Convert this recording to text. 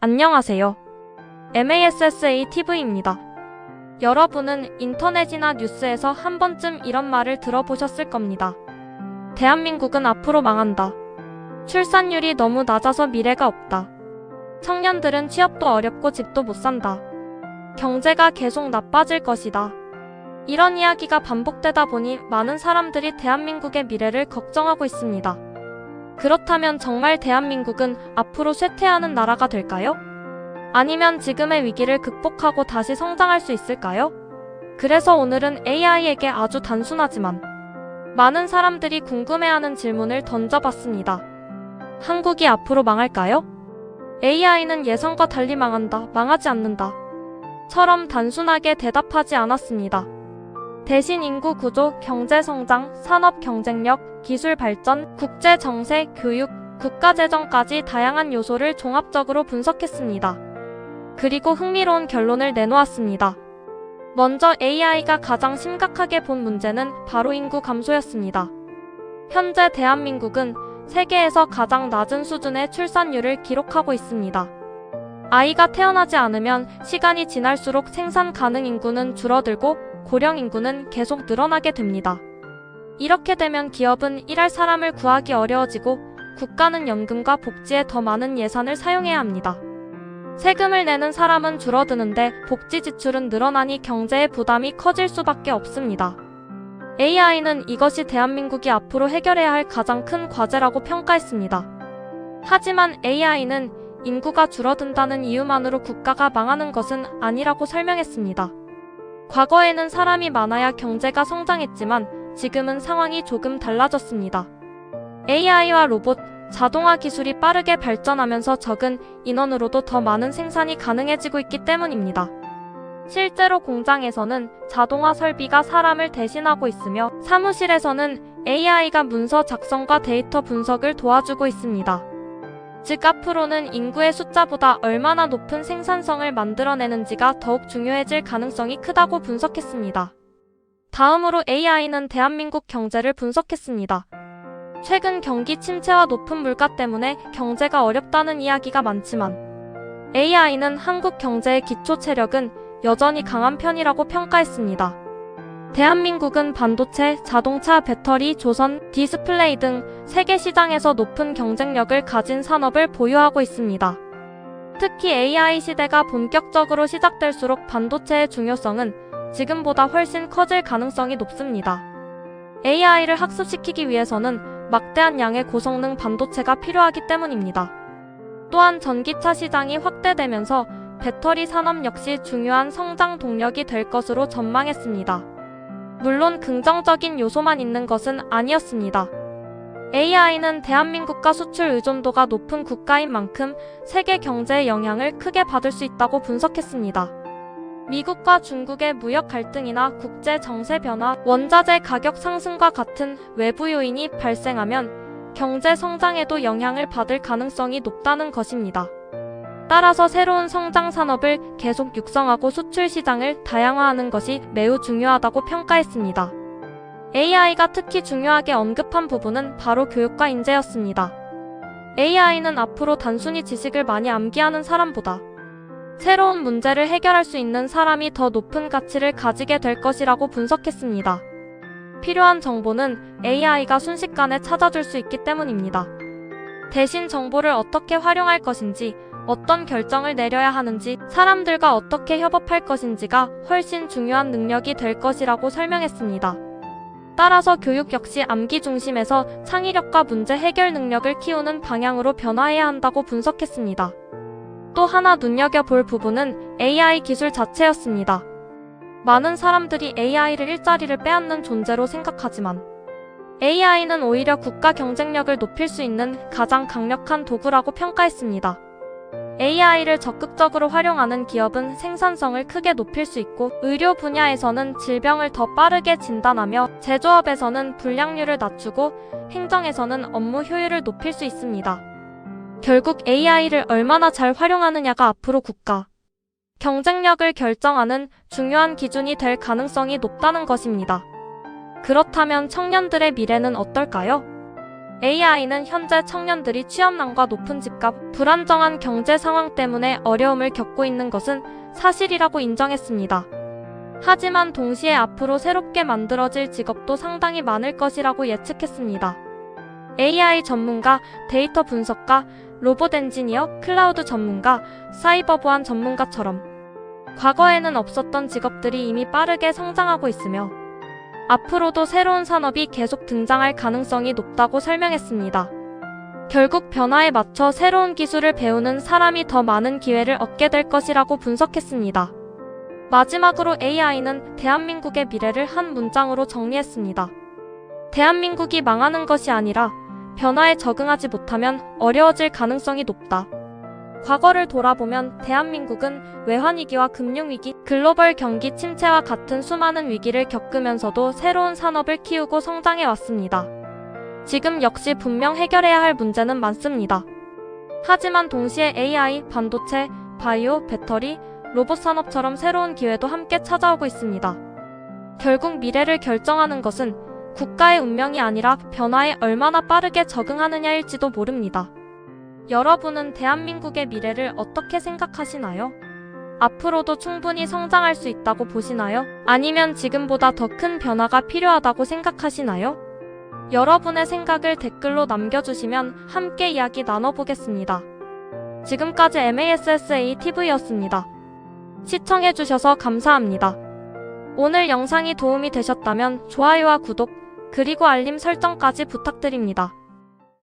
안녕하세요. MASSA TV입니다. 여러분은 인터넷이나 뉴스에서 한 번쯤 이런 말을 들어보셨을 겁니다. 대한민국은 앞으로 망한다. 출산율이 너무 낮아서 미래가 없다. 청년들은 취업도 어렵고 집도 못 산다. 경제가 계속 나빠질 것이다. 이런 이야기가 반복되다 보니 많은 사람들이 대한민국의 미래를 걱정하고 있습니다. 그렇다면 정말 대한민국은 앞으로 쇠퇴하는 나라가 될까요? 아니면 지금의 위기를 극복하고 다시 성장할 수 있을까요? 그래서 오늘은 AI에게 아주 단순하지만 많은 사람들이 궁금해하는 질문을 던져봤습니다. 한국이 앞으로 망할까요? AI는 예상과 달리 망한다, 망하지 않는다 처럼 단순하게 대답하지 않았습니다. 대신 인구 구조, 경제 성장, 산업 경쟁력, 기술 발전, 국제 정세, 교육, 국가 재정까지 다양한 요소를 종합적으로 분석했습니다. 그리고 흥미로운 결론을 내놓았습니다. 먼저 AI가 가장 심각하게 본 문제는 바로 인구 감소였습니다. 현재 대한민국은 세계에서 가장 낮은 수준의 출산율을 기록하고 있습니다. 아이가 태어나지 않으면 시간이 지날수록 생산 가능 인구는 줄어들고 고령 인구는 계속 늘어나게 됩니다. 이렇게 되면 기업은 일할 사람을 구하기 어려워지고 국가는 연금과 복지에 더 많은 예산을 사용해야 합니다. 세금을 내는 사람은 줄어드는데 복지 지출은 늘어나니 경제의 부담이 커질 수밖에 없습니다. AI는 이것이 대한민국이 앞으로 해결해야 할 가장 큰 과제라고 평가했습니다. 하지만 AI는 인구가 줄어든다는 이유만으로 국가가 망하는 것은 아니라고 설명했습니다. 과거에는 사람이 많아야 경제가 성장했지만 지금은 상황이 조금 달라졌습니다. AI와 로봇, 자동화 기술이 빠르게 발전하면서 적은 인원으로도 더 많은 생산이 가능해지고 있기 때문입니다. 실제로 공장에서는 자동화 설비가 사람을 대신하고 있으며 사무실에서는 AI가 문서 작성과 데이터 분석을 도와주고 있습니다. 즉 앞으로는 인구의 숫자보다 얼마나 높은 생산성을 만들어내는지가 더욱 중요해질 가능성이 크다고 분석했습니다. 다음으로 AI는 대한민국 경제를 분석했습니다. 최근 경기 침체와 높은 물가 때문에 경제가 어렵다는 이야기가 많지만 AI는 한국 경제의 기초 체력은 여전히 강한 편이라고 평가했습니다. 대한민국은 반도체, 자동차, 배터리, 조선, 디스플레이 등 세계 시장에서 높은 경쟁력을 가진 산업을 보유하고 있습니다. 특히 AI 시대가 본격적으로 시작될수록 반도체의 중요성은 지금보다 훨씬 커질 가능성이 높습니다. AI를 학습시키기 위해서는 막대한 양의 고성능 반도체가 필요하기 때문입니다. 또한 전기차 시장이 확대되면서 배터리 산업 역시 중요한 성장 동력이 될 것으로 전망했습니다. 물론 긍정적인 요소만 있는 것은 아니었습니다. AI는 대한민국과 수출 의존도가 높은 국가인 만큼 세계 경제의 영향을 크게 받을 수 있다고 분석했습니다. 미국과 중국의 무역 갈등이나 국제 정세 변화, 원자재 가격 상승과 같은 외부 요인이 발생하면 경제 성장에도 영향을 받을 가능성이 높다는 것입니다. 따라서 새로운 성장 산업을 계속 육성하고 수출 시장을 다양화하는 것이 매우 중요하다고 평가했습니다. AI가 특히 중요하게 언급한 부분은 바로 교육과 인재였습니다. AI는 앞으로 단순히 지식을 많이 암기하는 사람보다 새로운 문제를 해결할 수 있는 사람이 더 높은 가치를 가지게 될 것이라고 분석했습니다. 필요한 정보는 AI가 순식간에 찾아줄 수 있기 때문입니다. 대신 정보를 어떻게 활용할 것인지, 어떤 결정을 내려야 하는지, 사람들과 어떻게 협업할 것인지가 훨씬 중요한 능력이 될 것이라고 설명했습니다. 따라서 교육 역시 암기 중심에서 창의력과 문제 해결 능력을 키우는 방향으로 변화해야 한다고 분석했습니다. 또 하나 눈여겨볼 부분은 AI 기술 자체였습니다. 많은 사람들이 AI를 일자리를 빼앗는 존재로 생각하지만 AI는 오히려 국가 경쟁력을 높일 수 있는 가장 강력한 도구라고 평가했습니다. AI를 적극적으로 활용하는 기업은 생산성을 크게 높일 수 있고 의료 분야에서는 질병을 더 빠르게 진단하며 제조업에서는 불량률을 낮추고 행정에서는 업무 효율을 높일 수 있습니다. 결국 AI를 얼마나 잘 활용하느냐가 앞으로 국가 경쟁력을 결정하는 중요한 기준이 될 가능성이 높다는 것입니다. 그렇다면 청년들의 미래는 어떨까요? AI는 현재 청년들이 취업난과 높은 집값, 불안정한 경제 상황 때문에 어려움을 겪고 있는 것은 사실이라고 인정했습니다. 하지만 동시에 앞으로 새롭게 만들어질 직업도 상당히 많을 것이라고 예측했습니다. AI 전문가, 데이터 분석가, 로봇 엔지니어, 클라우드 전문가, 사이버 보안 전문가처럼 과거에는 없었던 직업들이 이미 빠르게 성장하고 있으며 앞으로도 새로운 산업이 계속 등장할 가능성이 높다고 설명했습니다. 결국 변화에 맞춰 새로운 기술을 배우는 사람이 더 많은 기회를 얻게 될 것이라고 분석했습니다. 마지막으로 AI는 대한민국의 미래를 한 문장으로 정리했습니다. 대한민국이 망하는 것이 아니라 변화에 적응하지 못하면 어려워질 가능성이 높다. 과거를 돌아보면 대한민국은 외환위기와 금융위기, 글로벌 경기 침체와 같은 수많은 위기를 겪으면서도 새로운 산업을 키우고 성장해 왔습니다. 지금 역시 분명 해결해야 할 문제는 많습니다. 하지만 동시에 AI, 반도체, 바이오, 배터리, 로봇 산업처럼 새로운 기회도 함께 찾아오고 있습니다. 결국 미래를 결정하는 것은 국가의 운명이 아니라 변화에 얼마나 빠르게 적응하느냐일지도 모릅니다. 여러분은 대한민국의 미래를 어떻게 생각하시나요? 앞으로도 충분히 성장할 수 있다고 보시나요? 아니면 지금보다 더 큰 변화가 필요하다고 생각하시나요? 여러분의 생각을 댓글로 남겨주시면 함께 이야기 나눠보겠습니다. 지금까지 MASSA TV였습니다. 시청해주셔서 감사합니다. 오늘 영상이 도움이 되셨다면 좋아요와 구독, 그리고 알림 설정까지 부탁드립니다.